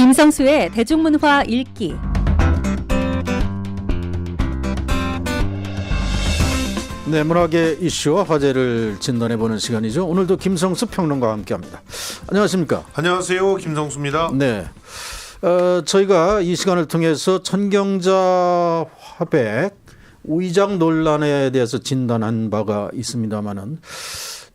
김성수의 대중문화 읽기. 네, 문학의 이슈와 화제를 진단해보는 시간이죠. 오늘도 김성수 평론가와 함께합니다. 안녕하십니까? 안녕하세요, 김성수입니다. 네, 저희가 이 시간을 통해서 천경자 화백 위장 논란에 대해서 진단한 바가 있습니다만은,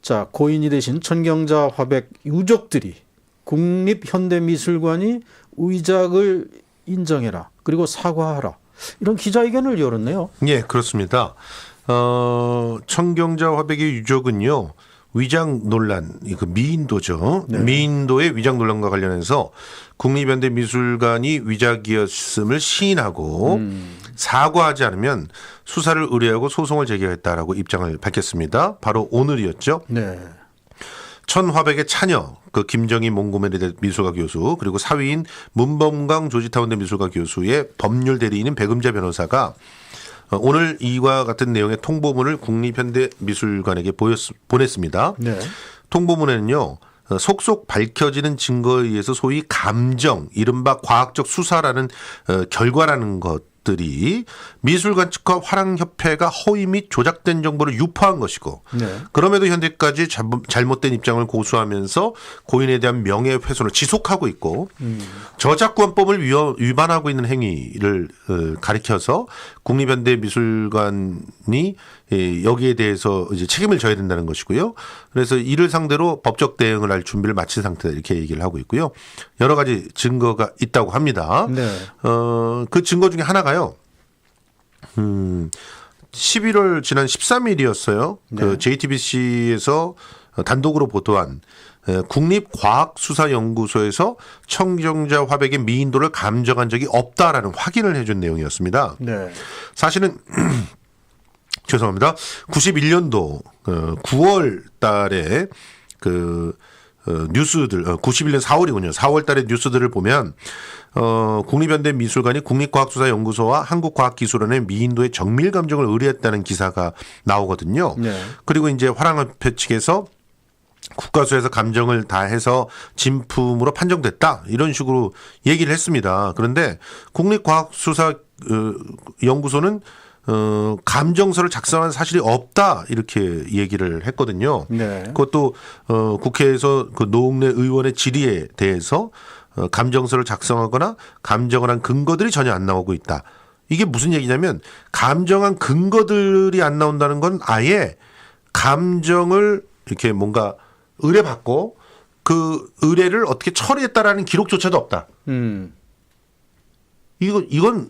자, 고인이 되신 천경자 화백 유족들이 국립현대미술관이 위작을 인정해라, 그리고 사과하라, 이런 기자회견을 열었네요. 예, 그렇습니다. 천경자 화백의 유족은요, 위장 논란, 그 미인도죠. 네. 미인도의 위장 논란과 관련해서 국립현대미술관이 위작이었음을 시인하고 사과하지 않으면 수사를 의뢰하고 소송을 제기하겠다라고 입장을 밝혔습니다. 바로 오늘이었죠. 네. 천 화백의 차녀, 그 김정희 몽고메리 미술가 교수, 그리고 사위인 문범강 조지타운대 미술가 교수의 법률 대리인인 백음자 변호사가 오늘 이와 같은 내용의 통보문을 국립현대미술관에게 보냈습니다. 네. 통보문에는요, 속속 밝혀지는 증거에 의해서 소위 감정, 이른바 과학적 수사라는 결과라는 것들이 미술관 측과 화랑협회가 허위 및 조작된 정보를 유포한 것이고, 네. 그럼에도 현재까지 잘못된 입장을 고수하면서 고인에 대한 명예훼손을 지속하고 있고, 저작권법을 위반하고 있는 행위를 가리켜서 국립현대미술관이 여기에 대해서 이제 책임을 져야 된다는 것이고요. 그래서 이를 상대로 법적 대응을 할 준비를 마친 상태다, 이렇게 얘기를 하고 있고요. 여러 가지 증거가 있다고 합니다. 네. 그 증거 중에 하나가요. 11월 지난 13일이었어요. 네. 그 JTBC에서 단독으로 보도한 국립과학수사연구소에서 천경자 화백의 미인도를 감정한 적이 없다라는 확인을 해준 내용이었습니다. 네. 사실은 죄송합니다. 91년도 9월 달에 그 뉴스들, 91년 4월이군요. 4월 달에 뉴스들을 보면 국립현대미술관이 국립과학수사연구소와 한국과학기술원의 미인도의 정밀 감정을 의뢰했다는 기사가 나오거든요. 네. 그리고 이제 화랑협회 측에서 국가수에서 감정을 다해서 진품으로 판정됐다, 이런 식으로 얘기를 했습니다. 그런데 국립과학수사연구소는 감정서를 작성한 사실이 없다, 이렇게 얘기를 했거든요. 네. 그것도 국회에서 그 노웅래 의원의 질의에 대해서 감정서를 작성하거나 감정을 한 근거들이 전혀 안 나오고 있다. 이게 무슨 얘기냐면, 감정한 근거들이 안 나온다는 건 아예 감정을 이렇게 뭔가 의뢰받고 그 의뢰를 어떻게 처리했다라는 기록조차도 없다. 이건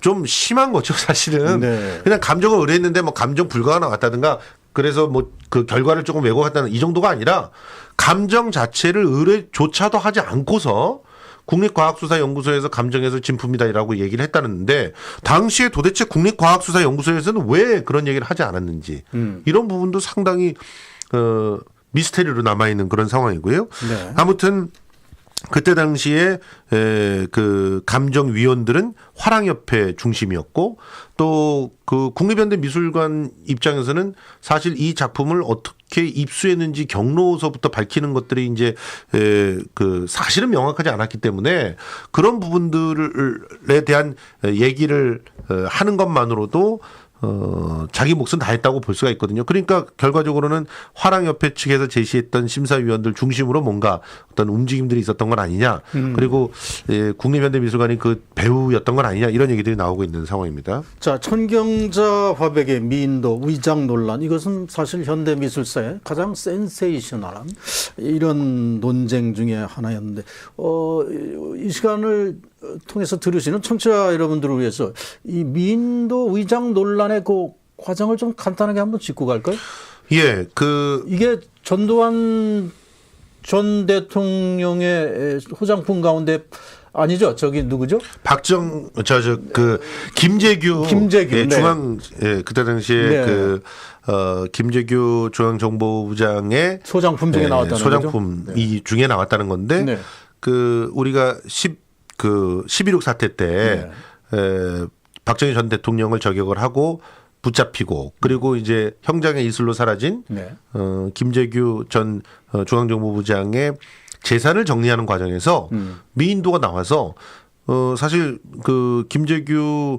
좀 심한 거죠, 사실은. 네. 그냥 감정을 의뢰했는데 뭐 감정 불가가 나왔다든가, 그래서 뭐 그 결과를 조금 왜곡했다는 이 정도가 아니라, 감정 자체를 의뢰조차도 하지 않고서 국립과학수사연구소에서 감정해서 진품이다라고 얘기를 했다는데, 당시에 도대체 국립과학수사연구소에서는 왜 그런 얘기를 하지 않았는지, 이런 부분도 상당히 미스테리로 남아있는 그런 상황이고요. 네. 아무튼 그때 당시에 그 감정위원들은 화랑협회 중심이었고, 또 그 국립현대미술관 입장에서는 사실 이 작품을 어떻게 입수했는지 경로서부터 밝히는 것들이 이제 그 사실은 명확하지 않았기 때문에 그런 부분들에 대한 얘기를 하는 것만으로도 자기 몫은 다 했다고 볼 수가 있거든요. 그러니까 결과적으로는 화랑협회 측에서 제시했던 심사위원들 중심으로 뭔가 어떤 움직임들이 있었던 건 아니냐. 그리고 국립현대미술관이 그 배우였던 건 아니냐, 이런 얘기들이 나오고 있는 상황입니다. 자, 천경자 화백의 미인도 위작 논란, 이것은 사실 현대미술사의 가장 센세이셔널한 이런 논쟁 중에 하나였는데, 이 시간을 통해서 들으시는 청취자 여러분들을 위해서 이 미인도 위작 논란의 그 과정을 좀 간단하게 한번 짚고 갈까요? 예, 이게 전두환 전 대통령의 호장품 가운데 아니죠? 저기 누구죠? 김재규 네. 중앙, 그때 당시에 네. 김재규 중앙정보부장의 소장품 중에 나왔다는 소장품 거죠? 네. 중에 나왔다는 건데, 네. 우리가 11.6 사태 때 박정희 전 대통령을 저격을 하고 붙잡히고, 그리고 이제 형장의 이슬로 사라진 네. 김재규 전 중앙정보부장의 재산을 정리하는 과정에서 미인도가 나와서 사실 그 김재규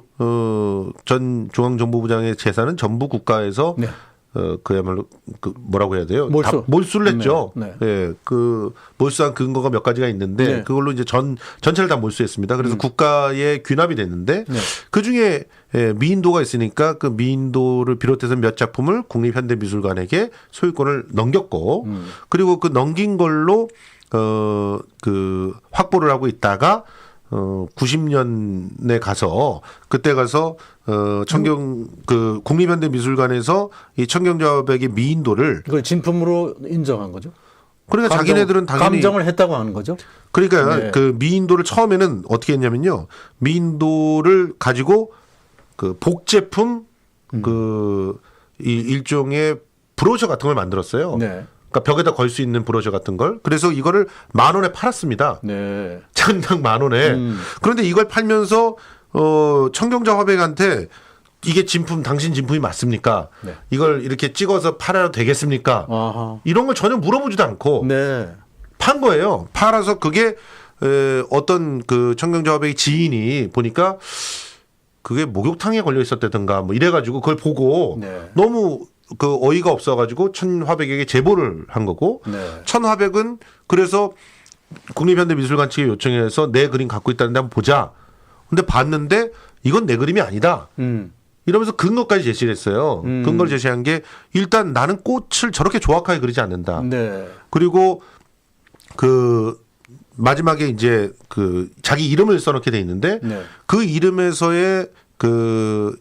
전 중앙정보부장의 재산은 전부 국가에서 네. 그야말로 그 뭐라고 해야 돼요? 몰수를 냈죠. 네. 예, 그 몰수한 근거가 몇 가지가 있는데 네. 그걸로 이제 전체를 다 몰수했습니다. 그래서 국가에 귀납이 됐는데 네. 그 중에 미인도가 있으니까 그 미인도를 비롯해서 몇 작품을 국립현대미술관에게 소유권을 넘겼고 그리고 그 넘긴 걸로 그 확보를 하고 있다가 90년에 가서 그때 가서 그 국립현대미술관에서 이 청경좌백의 미인도를 그걸 진품으로 인정한 거죠. 그러니까 자기네들은 당연히 감정을 했다고 하는 거죠. 그러니까 네. 그 미인도를 처음에는 어떻게 했냐면요. 미인도를 가지고 그 복제품 그 일종의 브로셔 같은 걸 만들었어요. 네. 그러니까 벽에다 걸 수 있는 브로셔 같은 걸. 그래서 이거를 10,000원에 팔았습니다. 네. 장당 10,000원에. 그런데 이걸 팔면서 청경자 화백한테 이게 진품 당신 진품이 맞습니까? 네. 이걸 이렇게 찍어서 팔아도 되겠습니까? 아하. 이런 걸 전혀 물어보지도 않고 네. 판 거예요. 팔아서 그게 어떤 그 청경자 화백의 지인이 보니까 그게 목욕탕에 걸려 있었다든가 뭐 이래가지고 그걸 보고 네. 너무 그 어이가 없어가지고 천화백에게 제보를 한 거고 네. 천화백은 그래서 국립현대미술관 측에 요청해서 내 그림 갖고 있다는데 한번 보자. 근데 봤는데 이건 내 그림이 아니다. 이러면서 근거까지 제시를 했어요. 근거를 제시한 게 일단 나는 꽃을 저렇게 조악하게 그리지 않는다. 네. 그리고 그 마지막에 이제 그 자기 이름을 써놓게 돼 있는데 네. 그 이름에서의 그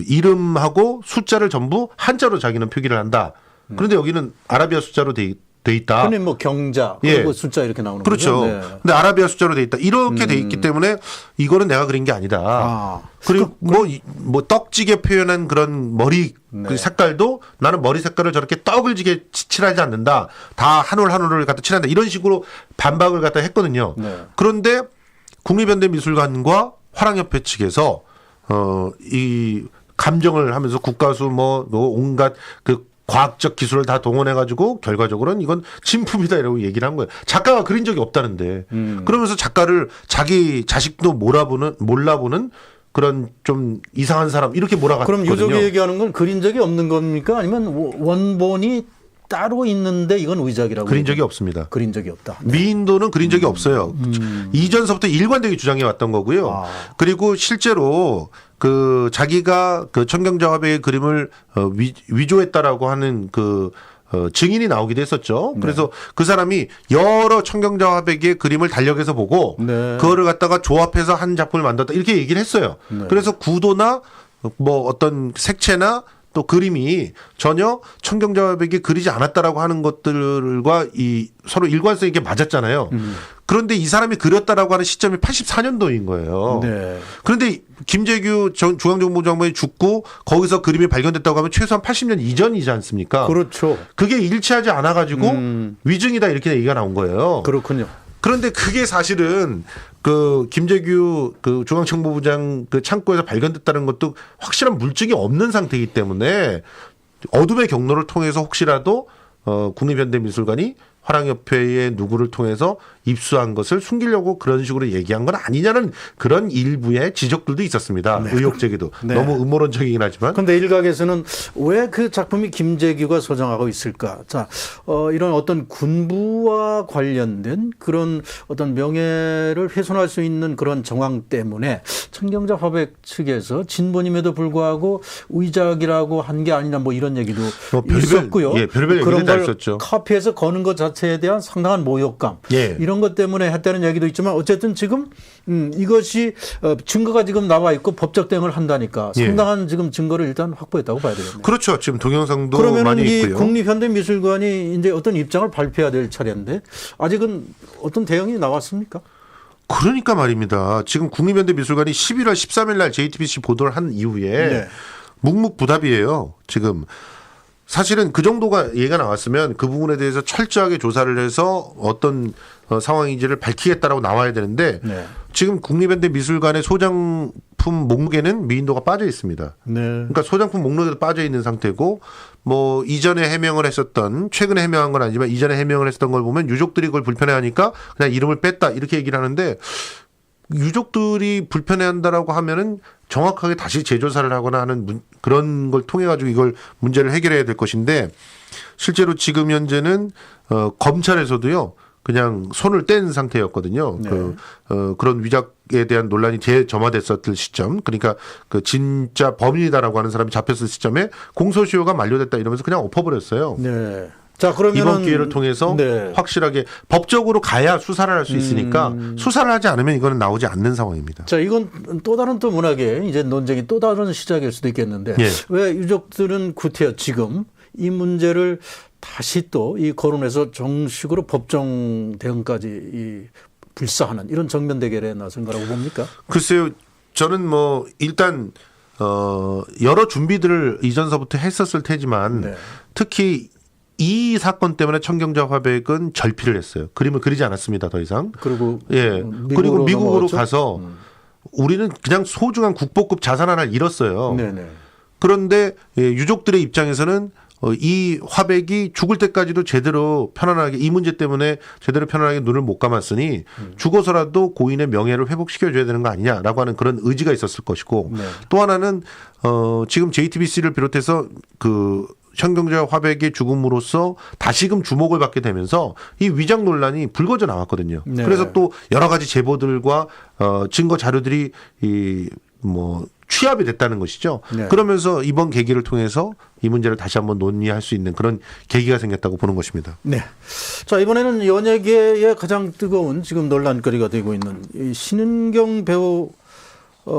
이름하고 숫자를 전부 한자로 자기는 표기를 한다. 그런데 여기는 아라비아 숫자로 돼 있다. 흔히 뭐 경자 그리고 숫자 이렇게 나오는 그렇죠. 거죠. 네. 근데 아라비아 숫자로 돼 있다. 이렇게 돼 있기 때문에 이거는 내가 그린 게 아니다. 아. 그리고 뭐 떡지게 표현한 그런 머리 네. 그 색깔도 나는 머리 색깔을 저렇게 떡을 지게 칠하지 않는다. 다 한 올 한 올을 갖다 칠한다. 이런 식으로 반박을 갖다 했거든요. 네. 그런데 국립현대미술관과 화랑협회 측에서 이 감정을 하면서 국가수 뭐 온갖 그 과학적 기술을 다 동원해가지고 결과적으로는 이건 진품이다 이라고 얘기를 한 거예요. 작가가 그린 적이 없다는데 그러면서 작가를 자기 자식도 몰라보는 그런 좀 이상한 사람 이렇게 몰아갔거든요. 그럼 유족이 얘기하는 건 그린 적이 없는 겁니까? 아니면 원본이 따로 있는데 이건 의작이라고? 그린 적이 없습니다. 그린 적이 없다. 네. 미인도는 그린 적이 없어요. 이전서부터 일관되게 주장해 왔던 거고요. 아. 그리고 실제로 그 자기가 그 청경자 화백의 그림을 위조했다라고 하는 그 증인이 나오기도 했었죠. 네. 그래서 그 사람이 여러 청경자 화백의 그림을 달력에서 보고 네. 그거를 갖다가 조합해서 한 작품을 만들었다 이렇게 얘기를 했어요. 네. 그래서 구도나 뭐 어떤 색채나 또 그림이 전혀 청경자 화백이 그리지 않았다라고 하는 것들과 이 서로 일관성 있게 맞았잖아요. 그런데 이 사람이 그렸다라고 하는 시점이 84년도인 거예요. 네. 그런데 김재규 중앙정보장관이 죽고 거기서 그림이 발견됐다고 하면 최소한 80년 이전이지 않습니까? 그렇죠. 그게 일치하지 않아가지고 위증이다 이렇게 얘기가 나온 거예요. 그렇군요. 그런데 그게 사실은 그 김재규 그 중앙정보부장 그 창고에서 발견됐다는 것도 확실한 물증이 없는 상태이기 때문에 어둠의 경로를 통해서 혹시라도 국립현대미술관이 화랑협회의 누구를 통해서 입수한 것을 숨기려고 그런 식으로 얘기한 건 아니냐는 그런 일부의 지적들도 있었습니다. 네. 의혹 제기도. 네. 너무 음모론적이긴 하지만. 그런데 일각에서는 왜 그 작품이 김재규가 소장하고 있을까? 자, 이런 어떤 군부와 관련된 그런 어떤 명예를 훼손할 수 있는 그런 정황 때문에 청경자 화백 측에서 진본임에도 불구하고 의작이라고 한 게 아니냐 뭐 이런 얘기도 있었고요. 예, 별별 그런 얘기들 다 걸 있었죠. 카피해서 거는 것 자체에 대한 상당한 모욕감 예. 이런 것 때문에 했다는 얘기도 있지만 어쨌든 지금 이것이 증거가 지금 나와 있고 법적 대응을 한다니까 상당한 지금 증거를 일단 확보했다고 봐야 되겠네요. 그렇죠. 지금 동영상도 그러면 많이 이 있고요. 국립현대미술관이 이제 어떤 입장을 발표해야 될 차례인데 아직은 어떤 대응이 나왔습니까? 그러니까 말입니다. 지금 국립현대미술관이 11월 13일 날 JTBC 보도를 한 이후에 네. 묵묵부답이에요. 지금 사실은 그 정도가 얘기가 나왔으면 그 부분에 대해서 철저하게 조사를 해서 어떤 상황인지를 밝히겠다라고 나와야 되는데 네. 지금 국립현대미술관의 소장품 소장품 목록에는 미인도가 빠져 있습니다. 네. 그러니까 소장품 목록에도 빠져 있는 상태고 뭐 이전에 해명을 했었던 최근에 해명한 건 아니지만 이전에 해명을 했었던 걸 보면 유족들이 그걸 불편해하니까 그냥 이름을 뺐다 이렇게 얘기를 하는데 유족들이 불편해한다라고 하면은 정확하게 다시 재조사를 하거나 하는 그런 걸 통해 가지고 이걸 문제를 해결해야 될 것인데 실제로 지금 현재는 검찰에서도요. 그냥 손을 뗀 상태였거든요. 네. 그런 위작에 대한 논란이 재점화됐었을 시점, 그러니까 그 진짜 범인이다라고 하는 사람이 잡혔을 시점에 공소시효가 만료됐다 이러면서 그냥 엎어버렸어요. 네. 자, 그러면 이번 기회를 통해서 네. 확실하게 법적으로 가야 수사를 할 수 있으니까 수사를 하지 않으면 이거는 나오지 않는 상황입니다. 자, 이건 또 다른 또 문학의 이제 논쟁이 또 다른 시작일 수도 있겠는데 예. 왜 유족들은 구태여 지금 이 문제를 다시 또 이 거론해서 정식으로 법정 대응까지 이 불사하는 이런 정면 대결에 나선 거라고 봅니까? 글쎄요, 저는 뭐 일단 여러 준비들을 이전서부터 했었을 테지만 네. 특히 이 사건 때문에 청경자 화백은 절필을 했어요. 그림을 그리지 않았습니다, 더 이상. 그리고 예, 그리고 미국으로 넘어갔죠? 가서 우리는 그냥 소중한 국보급 자산 하나를 잃었어요. 네네. 그런데 유족들의 입장에서는 이 화백이 죽을 때까지도 제대로 편안하게 이 문제 때문에 제대로 편안하게 눈을 못 감았으니 죽어서라도 고인의 명예를 회복시켜줘야 되는 거 아니냐라고 하는 그런 의지가 있었을 것이고 네. 또 하나는 지금 JTBC를 비롯해서 그 청경자 화백의 죽음으로써 다시금 주목을 받게 되면서 이 위장 논란이 불거져 나왔거든요. 네. 그래서 또 여러 가지 제보들과 증거 자료들이 취합이 됐다는 것이죠. 네. 그러면서 이번 계기를 통해서 이 문제를 다시 한번 논의할 수 있는 그런 계기가 생겼다고 보는 것입니다. 네. 자, 이번에는 연예계의 가장 뜨거운 지금 논란거리가 되고 있는 이 신은경 배우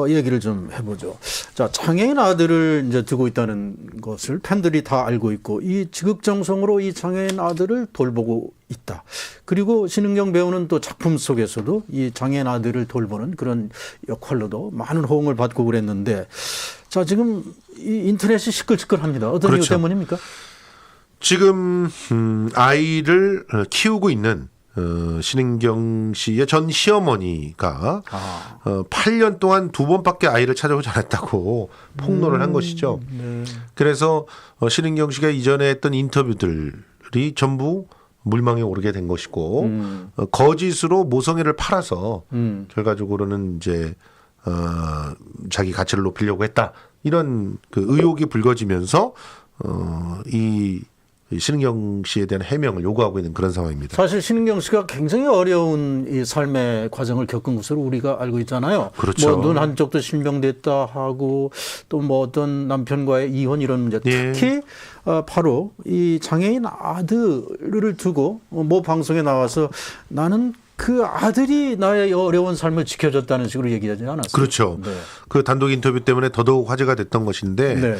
얘기를 좀 해보죠. 자, 장애인 아들을 이제 두고 있다는 것을 팬들이 다 알고 있고 이 지극정성으로 이 장애인 아들을 돌보고 있다. 그리고 신은경 배우는 또 작품 속에서도 이 장애인 아들을 돌보는 그런 역할로도 많은 호응을 받고 그랬는데 자, 지금 이 인터넷이 시끌시끌합니다. 어떤 그렇죠. 이유 때문입니까? 지금 아이를 키우고 있는 신은경 씨의 전 시어머니가 8년 동안 2번밖에 아이를 찾아오지 않았다고 폭로를 한 것이죠. 네. 그래서 신은경 씨가 이전에 했던 인터뷰들이 전부 물망에 오르게 된 것이고 거짓으로 모성애를 팔아서 결과적으로는 이제 자기 가치를 높이려고 했다 이런 그 의혹이 불거지면서 이 신은경 씨에 대한 해명을 요구하고 있는 그런 상황입니다. 사실 신은경 씨가 굉장히 어려운 이 삶의 과정을 겪은 것으로 우리가 알고 있잖아요. 그렇죠. 뭐 눈 한쪽도 실명됐다 하고 또 뭐 어떤 남편과의 이혼 이런 문제. 예. 특히 바로 이 장애인 아들을 두고 뭐 방송에 나와서 나는 그 아들이 나의 어려운 삶을 지켜줬다는 식으로 얘기하지 않았어요. 그렇죠. 네. 그 단독 인터뷰 때문에 더더욱 화제가 됐던 것인데 네.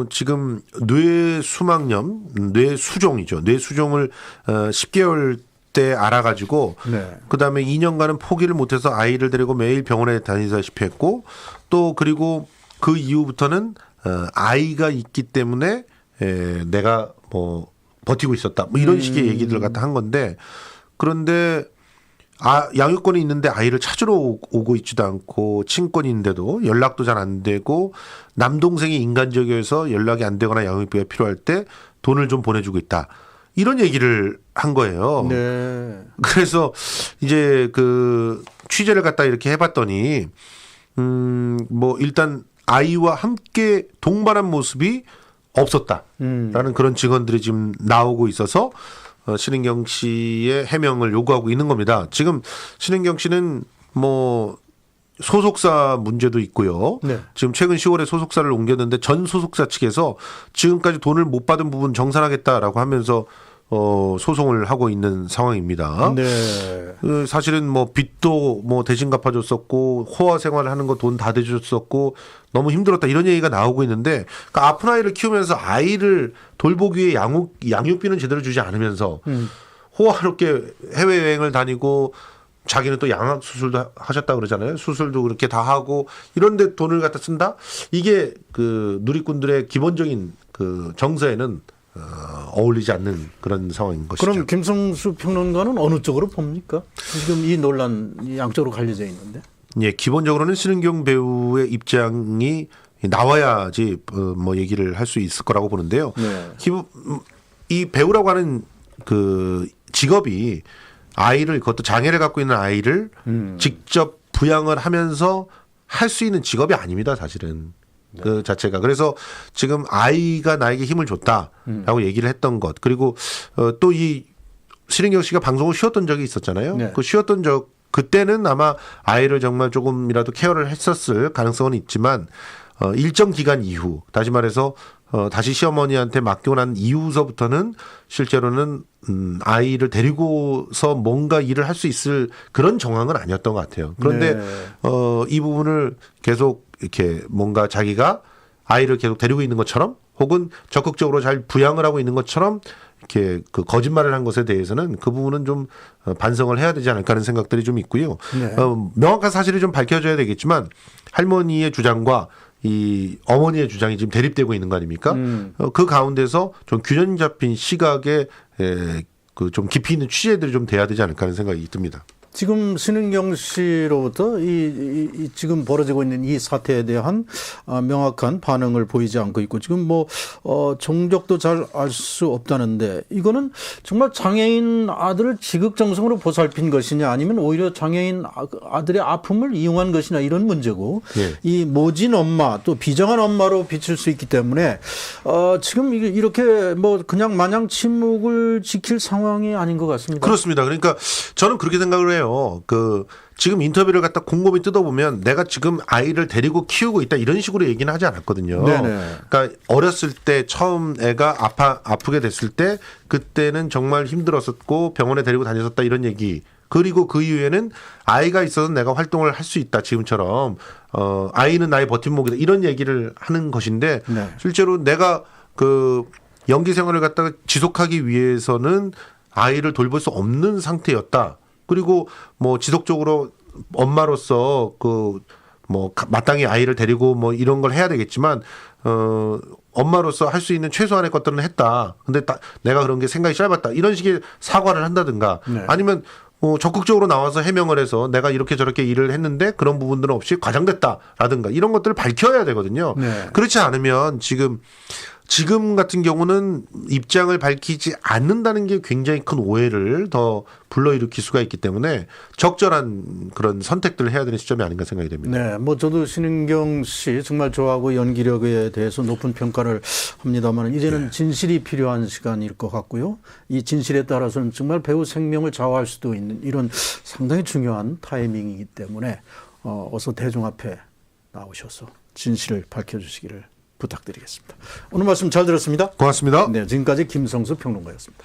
지금 뇌수막염, 뇌수종이죠. 뇌수종을 10개월 때 알아가지고 네. 그다음에 2년간은 포기를 못해서 아이를 데리고 매일 병원에 다니다시피 했고 또 그리고 그 이후부터는 아이가 있기 때문에 내가 뭐 버티고 있었다. 뭐 이런 식의 얘기들을 갖다 한 건데 그런데 양육권이 있는데 아이를 찾으러 오고 있지도 않고 친권이 있는데도 연락도 잘 안 되고 남동생이 인간적이어서 연락이 안 되거나 양육비가 필요할 때 돈을 좀 보내주고 있다. 이런 얘기를 한 거예요. 네. 그래서 이제 그 취재를 갖다 이렇게 해봤더니 뭐 일단 아이와 함께 동반한 모습이 없었다라는 그런 증언들이 지금 나오고 있어서 신은경 씨의 해명을 요구하고 있는 겁니다. 지금 신은경 씨는 뭐 소속사 문제도 있고요. 네. 지금 최근 10월에 소속사를 옮겼는데 전 소속사 측에서 지금까지 돈을 못 받은 부분 정산하겠다라고 하면서 소송을 하고 있는 상황입니다. 네. 사실은 뭐 빚도 뭐 대신 갚아줬었고 호화 생활을 하는 거 돈 다 대줬었고 너무 힘들었다 이런 얘기가 나오고 있는데 그러니까 아픈 아이를 키우면서 아이를 돌보기 위해 양육비는 제대로 주지 않으면서 호화롭게 해외여행을 다니고 자기는 또 양악 수술도 하셨다 그러잖아요. 수술도 그렇게 다 하고 이런데 돈을 갖다 쓴다? 이게 그 누리꾼들의 기본적인 그 정서에는 어울리지 않는 그런 상황인 것이죠. 그럼 김성수 평론가는 어느 쪽으로 봅니까? 지금 이 논란 양쪽으로 갈려져 있는데. 예, 기본적으로는 신은경 배우의 입장이 나와야지 뭐 얘기를 할 수 있을 거라고 보는데요. 네. 이 배우라고 하는 그 직업이 아이를 그것도 장애를 갖고 있는 아이를 직접 부양을 하면서 할 수 있는 직업이 아닙니다, 사실은. 네. 그 자체가. 그래서 지금 아이가 나에게 힘을 줬다라고 얘기를 했던 것. 그리고 또 이 신은경 씨가 방송을 쉬었던 적이 있었잖아요. 네. 그 쉬었던 그때는 아마 아이를 정말 조금이라도 케어를 했었을 가능성은 있지만 일정 기간 이후 다시 말해서 다시 시어머니한테 맡기고 난 이후서부터는 실제로는 아이를 데리고서 뭔가 일을 할 수 있을 그런 정황은 아니었던 것 같아요. 그런데 네. 이 부분을 계속 이렇게 뭔가 자기가 아이를 계속 데리고 있는 것처럼 혹은 적극적으로 잘 부양을 하고 있는 것처럼 이렇게 그 거짓말을 한 것에 대해서는 그 부분은 좀 반성을 해야 되지 않을까 하는 생각들이 좀 있고요. 네. 명확한 사실이 좀 밝혀져야 되겠지만 할머니의 주장과 이 어머니의 주장이 지금 대립되고 있는 거 아닙니까? 그 가운데서 좀 균형 잡힌 시각에 그 좀 깊이 있는 취재들이 좀 돼야 되지 않을까 하는 생각이 듭니다. 지금 신은경 씨로부터 이 지금 벌어지고 있는 이 사태에 대한 명확한 반응을 보이지 않고 있고 지금 뭐 종족도 잘 알 수 없다는데 이거는 정말 장애인 아들을 지극정성으로 보살핀 것이냐 아니면 오히려 장애인 아들의 아픔을 이용한 것이냐 이런 문제고 예. 이 모진 엄마 또 비정한 엄마로 비칠 수 있기 때문에 지금 이렇게 뭐 그냥 마냥 침묵을 지킬 상황이 아닌 것 같습니다. 그렇습니다. 그러니까 저는 그렇게 생각을 해요. 그 지금 인터뷰를 갖다 곰곰이 뜯어보면 내가 지금 아이를 데리고 키우고 있다 이런 식으로 얘기는 하지 않았거든요. 네네. 그러니까 어렸을 때 처음 애가 아프게 됐을 때 그때는 정말 힘들었었고 병원에 데리고 다녔었다 이런 얘기. 그리고 그 이후에는 아이가 있어서 내가 활동을 할 수 있다 지금처럼 아이는 나의 버팀목이다 이런 얘기를 하는 것인데 네. 실제로 내가 그 연기 생활을 갖다가 지속하기 위해서는 아이를 돌볼 수 없는 상태였다. 그리고 뭐 지속적으로 엄마로서 그 뭐 마땅히 아이를 데리고 뭐 이런 걸 해야 되겠지만 엄마로서 할 수 있는 최소한의 것들은 했다. 근데 내가 그런 게 생각이 짧았다. 이런 식의 사과를 한다든가 네. 아니면 적극적으로 나와서 해명을 해서 내가 이렇게 저렇게 일을 했는데 그런 부분들은 없이 과장됐다라든가 이런 것들을 밝혀야 되거든요. 네. 그렇지 않으면 지금 같은 경우는 입장을 밝히지 않는다는 게 굉장히 큰 오해를 더 불러일으킬 수가 있기 때문에 적절한 그런 선택들을 해야 되는 시점이 아닌가 생각이 됩니다. 네, 뭐 저도 신은경 씨 정말 좋아하고 연기력에 대해서 높은 평가를 합니다만 이제는 진실이 필요한 시간일 것 같고요. 이 진실에 따라서는 정말 배우 생명을 좌우할 수도 있는 이런 상당히 중요한 타이밍이기 때문에 어서 대중 앞에 나오셔서 진실을 밝혀주시기를 부탁드리겠습니다. 오늘 말씀 잘 들었습니다. 고맙습니다. 네, 지금까지 김성수 평론가였습니다.